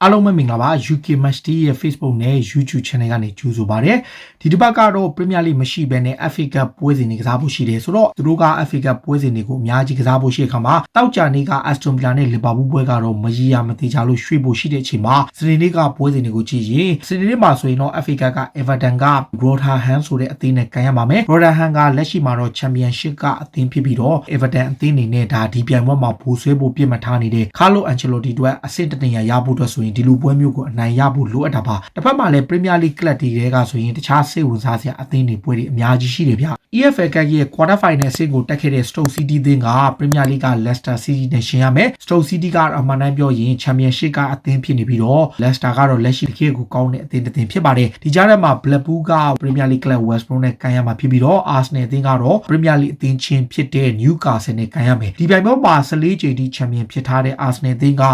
အားလုံးပဲမင်္ဂလာပါ UK Match Day ရဲ့ Facebook နဲ့ YouTube Channel ကနေကြိုဆိုပါရစေ။ဒီတစ်ပတ်ကတော့ Premier League မရှိဘဲနဲ့ FA Cup ပွဲစဉ်တွေကစားဖို့ရှိတယ်ဆိုတော့သူတို့က FA Cup ပွဲစဉ်တွေကိုအများကြီးကစားဖို့ရှိတဲ့အခါမှာတောက်ကြနေ့က Aston Villa နဲ့ Liverpool ပွဲကတော့မကြီးရမသေးကြလို့ရွှေ့ဖို့ရှိတဲ့အချိန်မှာစနေနေ့ကပွဲစဉ်တွေကိုကြည့်ရင်စနေနေ့မှာဆိုရင်တော့ FA Cup က Everton က Rotherham ဆိုတဲ့အသင်းနဲ့ကန်ရပါမယ်။ Rotherham ကလက်ရှိမှာတော့ Championship ကအသင်းဖြစ်ပြီးတော့ Everton အသင်းအနေနဲ့ဒါဒီပြိုင်ပွဲမှာဘူဆွဲဖို့ပြင်မှထားနေတဲ့ Carlo Ancelotti တို့အဆင့်တနေရဖို့အတွက်ဆိုရင်ဒီလိုပွဲမျိုးကိုအနိုင်ရဖို့လိုအပ်တာပါတစ်ဖက်မှာလည်း Premier League ကလပ်တွေကဆိုရင်တခြားစိတ်ဝင်စားစရာအသင်းတွေပွဲတွေအများကြီးရှိတယ်ဗျ EFL ကရဲ့ Quarter Final အဆင့်ကိုတက်ခဲ့တဲ့ Stoke City အသင်းက Premier League က Leicester City နဲ့ရှင်ရမယ် Stoke City ကအမှန်တမ်းပြောရင် Championship ကအသင်းဖြစ်နေပြီးတော့ Leicester ကတော့လက်ရှိတကယ်ကိုကောင်းတဲ့အသင်းတစ်သင်းဖြစ်ပါတယ်ဒီကြားထဲမှာ Blackpool က Premier League ကလပ် West Brom နဲ့ကန်ရမှာဖြစ်ပြီးတော့ Arsenal အသင်းကတော့ Premier League အသင်းချင်းဖြစ်တဲ့ Newcastle နဲ့ကန်ရမယ်ဒီပြိုင်ပွဲမှာ14ချိန်ထိ Champion ဖြစ်ထားတဲ့ Arsenal အသင်းက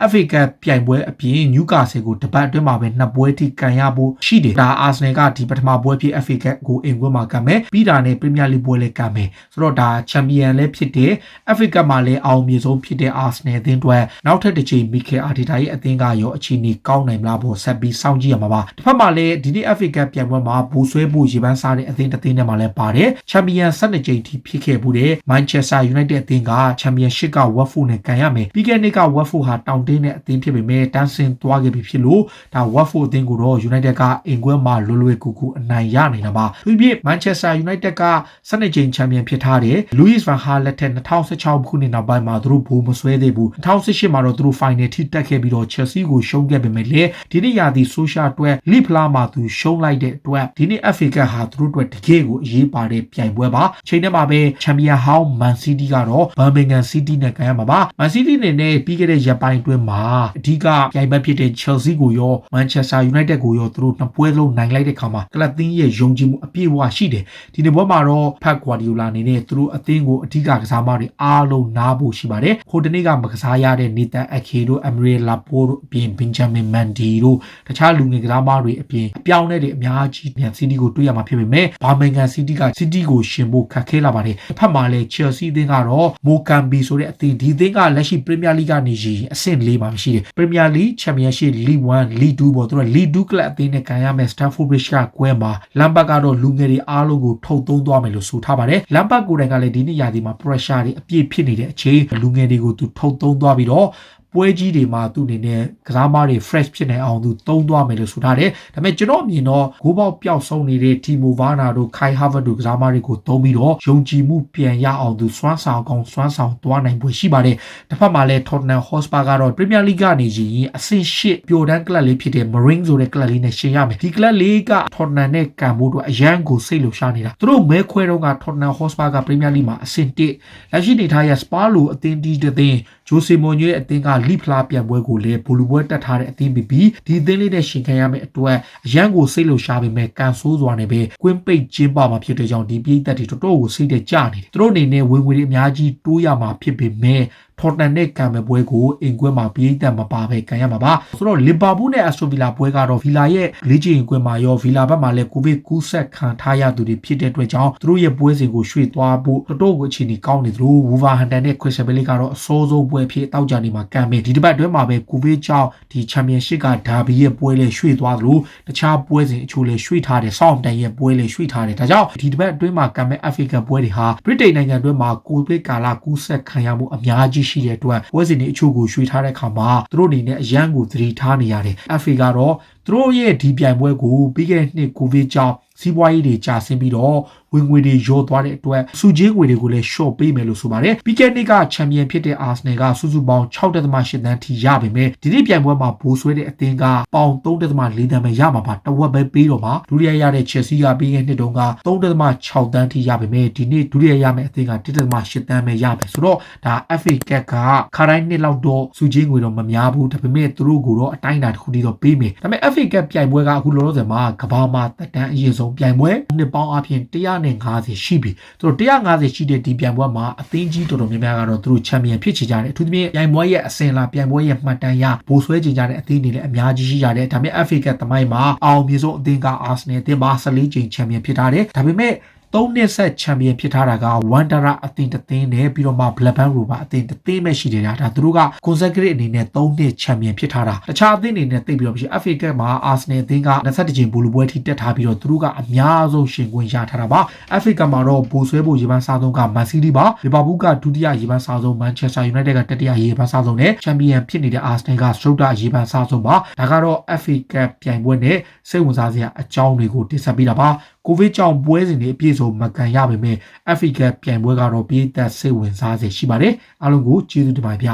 FA Cup ပြိုင်ပွဲအပြင် Newcastle ကိုတပတ်အတွင်းမှာပဲနှစ်ပွဲထိကန်ရဖို့ရှိတယ်ဒါ Arsenal ကဒီပထမပွဲဖြစ် FA Cup ကိုအင်ကွင်းမှာကန်မယ်ပြီးတာနဲ့ Premier League ပွဲလည်းကန်မယ်ဆိုတော့ဒါ Champion လည်းဖြစ်တဲ့ FA Cup မှာလည်းအောင်မြင်ဆုံးဖြစ်တဲ့ Arsenal အသင်းအတွက်နောက်ထပ်တစ်ချိန် Mikel Arteta ရဲ့အသင်းကရောအခြေအနေကောင်းနိုင်မလားဖို့ဆက်ပြီးစောင့်ကြည့်ရမှာပါတစ်ဖက်မှာလည်းဒီနေ့ FA Cup ပြိုင်ပွဲမှာဘူဆွဲဖို့ရေပန်းစားတဲ့အသင်းတစ်သင်းနဲ့မှလည်းပါတယ် Champion 12ချိန်ထိဖြစ်ခဲ့မှုတဲ့ Manchester United အသင်းက Championship က Watford နဲ့ကန်ရမယ်ပြီးခဲ့တဲ့နေ့က Watford ဟာတောင်တင်းတဲ့အသင်းဖြစ်ပေမဲ့တန်းဆင်သွားခဲ့ပြီဖြစ်လို့ဒါ Watford အသင်းကိုတော့ United ကအင်ကွင်းမှာလွယ်ကူကူအနိုင်ရနိုင်တာပါသူပြည့် Manchester United က12ချိန် Champion ဖြစ်ထားတဲ့ Louis van Gaal လက်ထက်2016ခုနှစ်နောက်ပိုင်းမှာသူတို့ဘူမဆွဲသေးဘူး2018မှာတော့သူတို့ Final ထိတက်ခဲ့ပြီးတော့ Chelsea ကိုရှုံးခဲ့ပေမဲ့လည်းဒီနေ့ရာသီ Social အတွက် League ဖလားမှာသူရှုံးလိုက်တဲ့အတွက်ဒီနေ့ FA Cup ဟာသူတို့အတွက်တကယ်ကိုအရေးပါတဲ့ပြိုင်ပွဲပါချိန်ထဲမှာပဲ Champion ဟောင်း Man City ကတော့ Birmingham City နဲ့ကန်ရမှာပါ Man City အနေနဲ့ပြီးခဲ့တဲ့ရက်ပိုင်းအတွင်းမှာအဓိကပြိုင်ပွဲဖြစ်တဲ့ Chelsea ကိုရော Manchester United ကိုရောသူတို့နှစ်ပွဲလုံးနိုင်လိုက်တဲ့ခါမှာကလပ်သင်းရဲ့ယုံကြည်မှုအပြည့်အဝရှိတယ်ဒီနေ့ပွဲမှာတော့ Pep Guardiola အနေနဲ့သူတို့အသင်းကိုအဓိကကစားမတွေအားလုံးနားဖို့ရှိပါတယ်ဟိုတနေ့ကမကစားရတဲ့ Nathan Ake တို့ Emre Laporte တို့အပြင် Benjamin Mendy တို့တခြားလူငယ်ကစားမတွေအပြင်အပြောင်းနဲ့တွေအများကြီးမြန် City ကိုတွေ့ရမှာဖြစ်ပေမဲ့ Birmingham City က City ကိုရှင်ဖို့ခက်ခဲလာပါတယ်တစ်ဖက်မှာလည်း Chelsea အသင်းကတော့ Mokambi ဆိုတဲ့အသင်းဒီအသင်းကလက်ရှိ Premier League ကနေရင်အဆင့်၄မှာရှိတယ် Premier League Championship League 1 League 2ပေါ့သူတို့ League 2 ကလပ်အသင်းနဲ့ကန်ရမယ် Stamford Bridge ကကွဲမှာ Lampard ကတော့လူငယ်တွေအားလုံးကိုထုတ်သုံးသွားမယ်လို့ဆိုထားပါတယ် Lampard ကိုယ်တိုင်ကလည်းဒီနေ့ရာသီမှာ pressure တွေအပြည့်ဖြစ်နေတဲ့အချိန်လူငယ်တွေကိုသူထုတ်သုံးသွားပြီးတော့ပွဲကြီးတွေမှာသူအနေနဲ့ကစားမတွေ fresh ဖြစ်နိုင်အောင်သူသုံးသွားမယ်လို့ဆိုထားတယ်ဒါပေမဲ့ကျွန်တော်အမြင်တော့ဂိုးပေါက်ပျောက်ဆုံးနေတဲ့ Timo Werner တို့ Kai Havertz တို့ကစားမတွေကိုသုံးပြီးတော့ယုံကြည်မှုပြန်ရအောင်သူစွမ်းဆောင်ကောင်းစွမ်းဆောင်သွားနိုင်ပွဲရှိပါတယ်တစ်ဖက်မှာလည်း Tottenham Hotspur ကတော့ Premier League ကနေရင်အဆင့်၈ပျော်တန်းကလပ်လေးဖြစ်တဲ့ Marine ဆိုတဲ့ကလပ်လေးနဲ့ရှင်ရမယ်ဒီကလပ်လေးက Tottenham နဲ့ကန်ဖို့အတွက်အရန်ကိုစိတ်လှုပ်ရှားနေတာသူတို့မဲခွဲတော့က Tottenham Hotspur က Premier League မှာအဆင့်၁လက်ရှိနေထားရ Spurs လိုအသင်းတီးတဲ့ Jose Mourinho ရဲ့အသင်းက League ဖလားပြန်ပွဲကိုလည်းဘူလူပွဲတက်ထားတဲ့အသင်းပြီးဒီအသင်းလေးနဲ့ရှင်ခံရမယ့်အတွက်အရန်ကိုစိတ်လှုပ်ရှားပေမဲ့ကန်ဆိုးစွာနဲ့ပဲကွင်းပိတ်ကျင်းပမှာဖြစ်တဲ့ကြောင့်ဒီပြည်သက်တွေတော်တော်ကိုစိတ်တကြနေတယ်သူတို့အနေနဲ့ဝင်ငွေတွေအများကြီးတိုးရမှာဖြစ်ပေမဲ့Tottenham နဲ့ကန်မဲ့ပွဲကိုအင်ကွင်းမှာပြည်သက်မပါပဲကန်ရမှာပါဆိုတော့ Liverpool နဲ့ Aston Villa ပွဲကတော့ Villa ရဲ့လေ့ကျင့်ကွင်းမှာရော Villa ဘက်မှာလည်းကိုဗစ်ကူးစက်ခံထားရသူတွေဖြစ်တဲ့အတွက်ကြောင့်သူတို့ရဲ့ပွဲစဉ်ကိုရွှေ့သွားဖို့တော်တော်ကိုအခြေအနေကောင်းနေသလို Wolverhampton နဲ့ Crystal Palace ကတော့အစိုးဆုံးပွဲဖြစ်တောက်ကြနေမှာကန်မယ်ဒီတစ်ပတ်အတွင်းမှာပဲကိုဗစ်ကြောင့်ဒီ Championship ကဒါဘီရဲ့ပွဲလေးရွှေ့သွားသလိုတခြားပွဲစဉ်အချို့လည်းရွှေ့ထားတယ် Southampton ရဲ့ပွဲလေးရွှေ့ထားတယ်ဒါကြောင့်ဒီတစ်ပတ်အတွင်းမှာကန်မဲ့ FA Cup ပွဲတွေဟာဗြိတိန်နိုင်ငံအတွင်းမှာကိုဗစ်ကာလကူးစက်ခံရမှုအများကြီးရှိတဲ့အတွက်ပွဲစဉ်တွေအချို့ကိုရွှေ့ထားတဲ့အခါမှာသူတို့အနေနဲ့အရန်ကိုသတိထားနေရတယ် FA ကတော့သူတို့ရဲ့ဒီပြိုင်ပွဲကိုပြီးခဲ့တဲ့နှစ်ကိုဗစ်ကြောင့်စီးပွားရေးတွေကျဆင်းပြီးတော့ဝင်ငွေတွေရောသွားတဲ့အတွက်စုချင်းငွေတွေကိုလည်း short ပေးမယ်လို့ဆိုပါတယ်ပြီးခဲ့တဲ့နှစ်ကချန်ပီယံဖြစ်တဲ့ Arsenal ကစုစုပေါင်း 6.8 သန်းထိရပါမယ်ဒီနေ့ပြိုင်ပွဲမှာဘိုးဆွဲတဲ့အသင်းကပေါင် 3.4 သန်းပဲရမှာပါတဝက်ပဲပေးတော့မှာဒုတိယရတဲ့ Chelsea ကပြီးခဲ့တဲ့နှစ်တုန်းက 3.6 သန်းထိရပါမယ်ဒီနေ့ဒုတိယရမယ့်အသင်းက 1.8 သန်းပဲရမယ်ဆိုတော့ဒါ FA Cup ကခါတိုင်းနှစ်လောက်တော့စုချင်းငွေတော့မများဘူးဒါပေမဲ့သူတို့ကတော့အတိုင်းအတာတစ်ခုတည်းတော့ပေးမယ်ဒါပေမဲ့ FA Cup ပြိုင်ပွဲကအခုလောလောဆယ်မှာကမ္ဘာမှာသက်တမ်းအရေးဆုံးပြိုင်ပွဲနှစ်ပေါင်းအပြင်150ရှိပြီသူတို့150ရှိတဲ့ဒီပြိုင်ပွဲမှာအသင်းကြီးတော်တော်များများကတော့သူတို့ချန်ပီယံဖြစ်ချင်ကြတယ်အထူးသဖြင့်ပြိုင်ပွဲရဲ့အစင်လာပြိုင်ပွဲရဲ့မှတ်တမ်းရဘိုးဆွဲချင်ကြတဲ့အသင်းတွေလည်းအများကြီးရှိကြတယ်ဒါပေမဲ့ FA Cup သမိုင်းမှာအောင်မြင်ဆုံးအသင်းက Arsenal အသင်းပါ14ကြိမ်ချန်ပီယံဖြစ်ထားတယ်ဒါပေမဲ့ 3နှစ်ဆက်ချန်ပီယံဖြစ်ထားတာကဝန်ဒရာအသင်းတစ်သင်းနဲ့ပြီးတော့မှဘလက်ဘန်ရိုဘာအသင်းတစ်သင်းပဲရှိနေတာဒါသူတို့က consecutive အနေနဲ့3နှစ်ချန်ပီယံဖြစ်ထားတာတခြားအသင်းတွေနဲ့တိတ်ပြီးတော့မရှိ FA Cup မှာအာဆနယ်အသင်းက21ကြိမ်ဘူလူပွဲထိတက်ထားပြီးတော့သူတို့ကအများဆုံးရှင်ခွင့်ရထားတာပါ FA Cup မှာတော့ဘူဆွဲဖို့ရေပန်းစားဆုံးကမန်စီးတီးပါလီဗာပူးကဒုတိယရေပန်းစားဆုံးမန်ချက်စတာယူနိုက်တက်ကတတိယရေပန်းစားဆုံးနဲ့ချန်ပီယံဖြစ်နေတဲ့အာဆနယ်ကစတုတ်တာရေပန်းစားဆုံးပါဒါကတော့ FA Cup ပြိုင်ပွဲနဲ့စိတ်ဝင်စားစရာအကြောင်းတွေကိုတင်ဆက်ပေးတာပါကိုဗစ်ကြောင့်ပွဲစဉ်တွေအပြည့်စုံမကန်ရပါပဲ FA Cup ပြိုင်ပွဲကတော့ပြည်သက်စိတ်ဝင်စားစေရှိပါတယ်အားလုံးကိုကျေးဇူးတင်ပါတယ်ဗျ